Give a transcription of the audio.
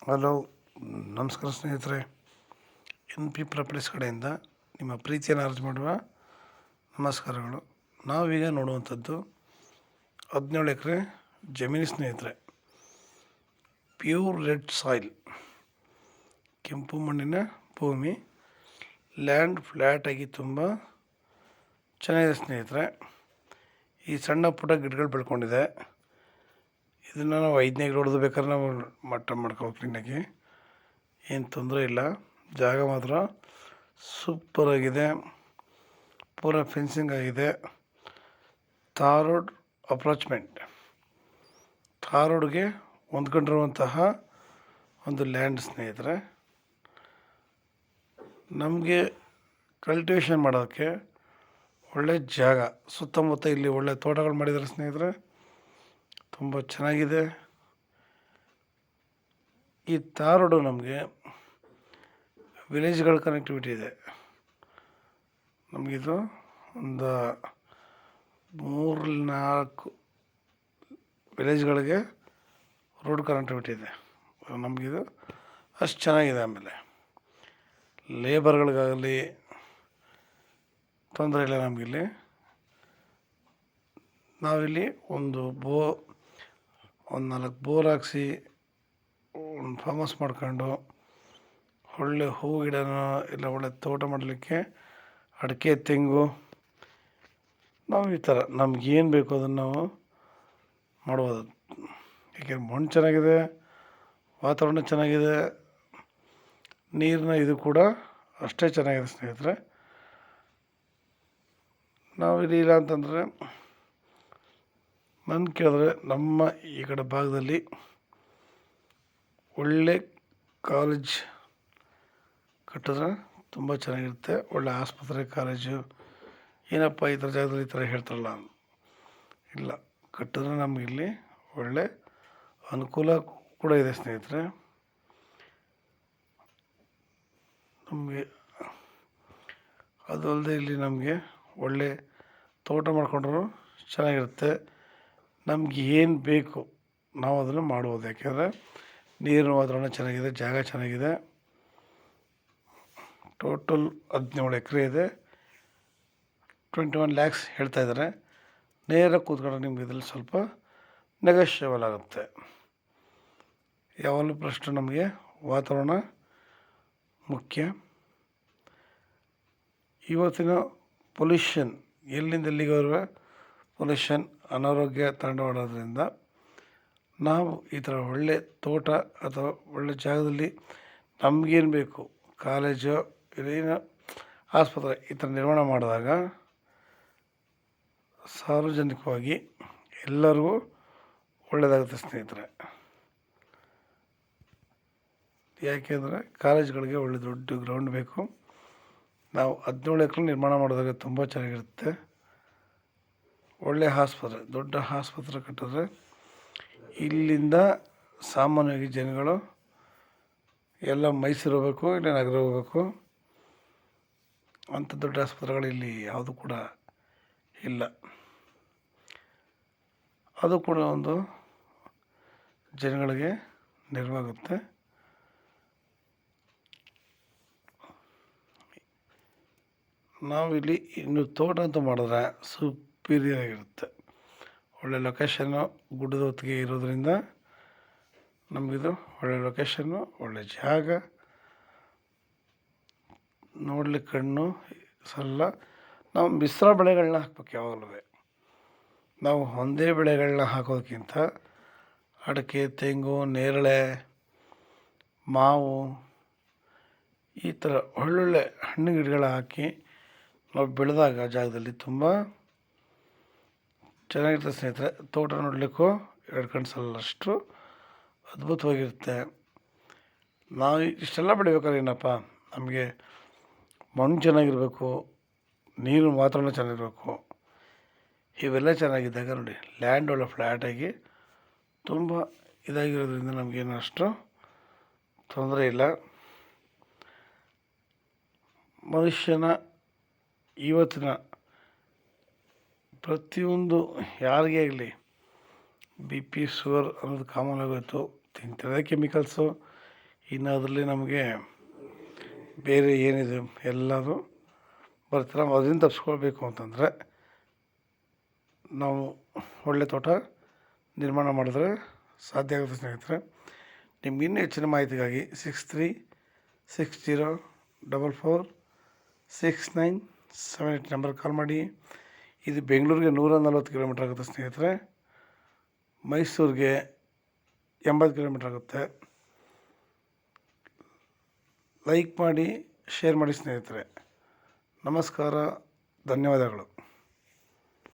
Hello, ನಮಸ್ಕಾರ ಸ್ನೇಹಿತರೆ. NP properties ಕಡೆಯಿಂದ ನಿಮ್ಮ ಪ್ರೀತಿಯನ್ನು ಅರ್ಜಿ ಮಾಡುವ ನಮಸ್ಕಾರಗಳು. ನಾವೀಗ ನೋಡುವಂಥದ್ದು 17 ಎಕರೆ ಜಮೀನು ಸ್ನೇಹಿತರೆ. ಪ್ಯೂರ್ ರೆಡ್ ಸಾಯಿಲ್, ಕೆಂಪು ಮಣ್ಣಿನ ಭೂಮಿ. ಲ್ಯಾಂಡ್ ಫ್ಲ್ಯಾಟಾಗಿ ತುಂಬ ಚೆನ್ನಾಗಿದೆ ಸ್ನೇಹಿತರೆ. ಈ ಸಣ್ಣ ಪುಟ್ಟ ಗಿಡಗಳು ಬೆಳ್ಕೊಂಡಿದೆ. ಇದನ್ನು ನಾವು 5ನೇ ಗಿಡ ಹೊಡೆದು ಬೇಕಾದ್ರೆ ನಾವು ಮಟ್ಟ ಮಾಡ್ಕೋಬೇಕು. ಕ್ಲೀನಾಗಿ ಏನು ತೊಂದರೆ ಇಲ್ಲ. ಜಾಗ ಮಾತ್ರ ಸೂಪರಾಗಿದೆ. ಪೂರ ಫೆನ್ಸಿಂಗ್ ಆಗಿದೆ. ತಾರ್ ರೋಡ್ ಅಪ್ರೋಚ್ಮೆಂಟ್, ತಾರ್ ರೋಡ್ಗೆ ಹೊಂದ್ಕೊಂಡಿರುವಂತಹ ಒಂದು ಲ್ಯಾಂಡ್ ಸ್ನೇಹಿತರೆ. ನಮಗೆ ಕಲ್ಟಿವೇಷನ್ ಮಾಡೋದಕ್ಕೆ ಒಳ್ಳೆ ಜಾಗ. ಸುತ್ತಮುತ್ತ ಇಲ್ಲಿ ಒಳ್ಳೆ ತೋಟಗಳು ಮಾಡಿದ್ದಾರೆ ಸ್ನೇಹಿತರೆ. ತುಂಬ ಚೆನ್ನಾಗಿದೆ. ಈ ತಾರ್ ರೋಡು ನಮಗೆ ವಿಲೇಜ್ಗಳ ಕನೆಕ್ಟಿವಿಟಿ ಇದೆ. ನಮಗಿದು ಒಂದು 3-4 ವಿಲೇಜ್ಗಳಿಗೆ ರೋಡ್ ಕನೆಕ್ಟಿವಿಟಿ ಇದೆ. ನಮಗಿದು ಅಷ್ಟು ಚೆನ್ನಾಗಿದೆ. ಆಮೇಲೆ ಲೇಬರ್ಗಳಿಗಾಗಲಿ ತೊಂದರೆ ಇಲ್ಲ. ನಮಗಿಲ್ಲಿ ನಾವಿಲ್ಲಿ ಒಂದು 4 ಬೋರ್ ಹಾಕ್ಸಿ ಒಂದು ಫಾರ್ಮ್ ಹೌಸ್ ಮಾಡ್ಕೊಂಡು ಒಳ್ಳೆ ಹೂವು ಗಿಡನ ಇಲ್ಲ ಒಳ್ಳೆ ತೋಟ ಮಾಡಲಿಕ್ಕೆ ಅಡಿಕೆ, ತೆಂಗು, ನಾವು ಈ ಥರ ನಮಗೇನು ಬೇಕು ಅದನ್ನು ನಾವು ಮಾಡ್ಬೋದು. ಏಕೆಂದರೆ ಮಣ್ಣು ಚೆನ್ನಾಗಿದೆ, ವಾತಾವರಣ ಚೆನ್ನಾಗಿದೆ, ನೀರಿನ ಇದು ಕೂಡ ಅಷ್ಟೇ ಚೆನ್ನಾಗಿದೆ ಸ್ನೇಹಿತರೆ. ನಾವಿಲ್ಲಿ ಇಲ್ಲ ಅಂತಂದರೆ ನನ್ನ ಕೇಳಿದ್ರೆ ನಮ್ಮ ಈ ಕಡೆ ಭಾಗದಲ್ಲಿ ಒಳ್ಳೆ ಕಾಲೇಜ್ ಕಟ್ಟಿದ್ರೆ ತುಂಬ ಚೆನ್ನಾಗಿರುತ್ತೆ. ಒಳ್ಳೆ ಆಸ್ಪತ್ರೆ, ಕಾಲೇಜು, ಏನಪ್ಪ ಈ ಥರ ಜಾಗದಲ್ಲಿ ಈ ಥರ ಹೇಳ್ತಾರಲ್ಲ, ಇಲ್ಲ ಕಟ್ಟಿದ್ರೆ ನಮಗಿಲ್ಲಿ ಒಳ್ಳೆ ಅನುಕೂಲ ಕೂಡ ಇದೆ ಸ್ನೇಹಿತರೆ. ನಮಗೆ ಅದು ಅಲ್ಲದೆ ಇಲ್ಲಿ ನಮಗೆ ಒಳ್ಳೆ ತೋಟ ಮಾಡ್ಕೊಂಡ್ರೂ ಚೆನ್ನಾಗಿರುತ್ತೆ. ನಮ್ಗೆ ಏನು ಬೇಕು ನಾವು ಅದನ್ನು ಮಾಡ್ಬೋದು. ಯಾಕೆಂದರೆ ನೀರಿನ ವಾತಾವರಣ ಚೆನ್ನಾಗಿದೆ, ಜಾಗ ಚೆನ್ನಾಗಿದೆ. ಟೋಟಲ್ 17 ಎಕರೆ ಇದೆ. 21 lakhs ಹೇಳ್ತಾಯಿದ್ದಾರೆ. ನೇರ ಕೂತ್ಕೊಂಡ್ರೆ ನಿಮ್ಗೆ ಇದರಲ್ಲಿ ಸ್ವಲ್ಪ ನೆಗೋಷಿಯಬಲ್ ಆಗುತ್ತೆ. ಯಾವಾಗಲೂ ಪ್ರಶ್ನೆ ನಮಗೆ ವಾತಾವರಣ ಮುಖ್ಯ. ಇವತ್ತಿನ ಪೊಲ್ಯೂಷನ್ ಎಲ್ಲಿಂದ ಎಲ್ಲಿಗವರೆಗೆ ಪೊಲ್ಯೂಷನ್, ಅನಾರೋಗ್ಯ ತಾಂಡವಾಡೋದ್ರಿಂದ ನಾವು ಈ ಥರ ಒಳ್ಳೆ ತೋಟ ಅಥವಾ ಒಳ್ಳೆ ಜಾಗದಲ್ಲಿ ನಮಗೇನು ಬೇಕು, ಕಾಲೇಜು, ಇದೇನು ಆಸ್ಪತ್ರೆ ಈ ಥರ ನಿರ್ಮಾಣ ಮಾಡಿದಾಗ ಸಾರ್ವಜನಿಕವಾಗಿ ಎಲ್ಲರಿಗೂ ಒಳ್ಳೆಯದಾಗುತ್ತೆ ಸ್ನೇಹಿತರೆ. ಯಾಕೆಂದರೆ ಕಾಲೇಜ್ಗಳಿಗೆ ಒಳ್ಳೆ ದೊಡ್ಡ ಗ್ರೌಂಡ್ ಬೇಕು. ನಾವು 17 ಎಕರೆ ನಿರ್ಮಾಣ ಮಾಡಿದಾಗ ತುಂಬ ಚೆನ್ನಾಗಿರುತ್ತೆ. ಒಳ್ಳೆ ಆಸ್ಪತ್ರೆ, ದೊಡ್ಡ ಆಸ್ಪತ್ರೆ ಕಟ್ಟಿದ್ರೆ ಇಲ್ಲಿಂದ ಸಾಮಾನ್ಯವಾಗಿ ಜನಗಳು ಎಲ್ಲ ಮೈಸೂರು ಹೋಗಬೇಕು, ಇಲ್ಲ ನಗರ ಹೋಗಬೇಕು. ಅಂಥ ದೊಡ್ಡ ಆಸ್ಪತ್ರೆಗಳು ಇಲ್ಲಿ ಯಾವುದು ಕೂಡ ಇಲ್ಲ. ಅದು ಕೂಡ ಒಂದು ಜನಗಳಿಗೆ ನೆರವಾಗುತ್ತೆ. ನಾವಿಲ್ಲಿ ಇನ್ನು ತೋಟ ಅಂತ ಮಾಡಿದ್ರೆ ಸುಪೀರಿಯರ್ ಆಗಿರುತ್ತೆ. ಒಳ್ಳೆ ಲೊಕೇಶನ್ನು, ಗುಡ್ಡದ ಹೊತ್ತಿಗೆ ಇರೋದ್ರಿಂದ ನಮಗಿದು ಒಳ್ಳೆ ಲೊಕೇಶನ್ನು, ಒಳ್ಳೆ ಜಾಗ, ನೋಡ್ಲಿಕ್ಕೆ ಕಣ್ಣು ಸಲ್ಲ. ನಾವು ಮಿಶ್ರ ಬೆಳೆಗಳನ್ನ ಹಾಕ್ಬೇಕು. ಯಾವಾಗಲೂ ನಾವು ಒಂದೇ ಬೆಳೆಗಳನ್ನ ಹಾಕೋದಕ್ಕಿಂತ ಅಡಿಕೆ, ತೆಂಗು, ನೇರಳೆ, ಮಾವು ಈ ಥರ ಒಳ್ಳೊಳ್ಳೆ ಹಣ್ಣು ಗಿಡಗಳ ಹಾಕಿ ನಾವು ಬೆಳೆದಾಗ ಜಾಗದಲ್ಲಿ ತುಂಬ ಚೆನ್ನಾಗಿರುತ್ತೆ ಸ್ನೇಹಿತರೆ. ತೋಟ ನೋಡಲಿಕ್ಕೂ 2 ಕಣ್ಣು ಸಲ್ಲಷ್ಟು ಅದ್ಭುತವಾಗಿರುತ್ತೆ. ನಾವು ಇಷ್ಟೆಲ್ಲ ಬೆಳಿಬೇಕಾದ್ರೆ ಏನಪ್ಪ, ನಮಗೆ ಮಣ್ಣು ಚೆನ್ನಾಗಿರಬೇಕು, ನೀರು ವಾತಾವರಣ ಚೆನ್ನಾಗಿರಬೇಕು. ಇವೆಲ್ಲ ಚೆನ್ನಾಗಿದ್ದಾಗ ನೋಡಿ ಲ್ಯಾಂಡ್ ಒಳ್ಳೆ ಫ್ಲ್ಯಾಟಾಗಿ ತುಂಬ ಇದಾಗಿರೋದ್ರಿಂದ ನಮಗೇನು ಅಷ್ಟು ತೊಂದರೆ ಇಲ್ಲ. ಮನುಷ್ಯನ ಇವತ್ತಿನ ಪ್ರತಿಯೊಂದು ಯಾರಿಗೇ ಆಗಲಿ BP, ಶುಗರ್ ಅನ್ನೋದು ಕಾಮನ್ ಆಗೋಯ್ತು. ತಿಂತಿರೋದೇ ಕೆಮಿಕಲ್ಸು, ಇನ್ನು ಅದರಲ್ಲಿ ನಮಗೆ ಬೇರೆ ಏನಿದೆ ಎಲ್ಲದು ಬರ್ತಾರೆ. ನಾವು ಅದರಿಂದ ತಪ್ಪಿಸ್ಕೊಳ್ಬೇಕು ಅಂತಂದರೆ ನಾವು ಒಳ್ಳೆ ತೋಟ ನಿರ್ಮಾಣ ಮಾಡಿದ್ರೆ ಸಾಧ್ಯ ಆಗುತ್ತೆ ಸ್ನೇಹಿತರೆ. ನಿಮ್ಗೆ ಇನ್ನೂ ಹೆಚ್ಚಿನ ಮಾಹಿತಿಗಾಗಿ 6360446978 ನಂಬರ್ ಕಾಲ್ ಮಾಡಿ. ಇದು ಬೆಂಗಳೂರಿಗೆ 140 ಕಿಲೋಮೀಟ್ರ್ ಆಗುತ್ತೆ ಸ್ನೇಹಿತರೆ, ಮೈಸೂರಿಗೆ 80 ಕಿಲೋಮೀಟ್ರ್ ಆಗುತ್ತೆ. ಲೈಕ್ ಮಾಡಿ, ಶೇರ್ ಮಾಡಿ ಸ್ನೇಹಿತರೆ. ನಮಸ್ಕಾರ, ಧನ್ಯವಾದಗಳು.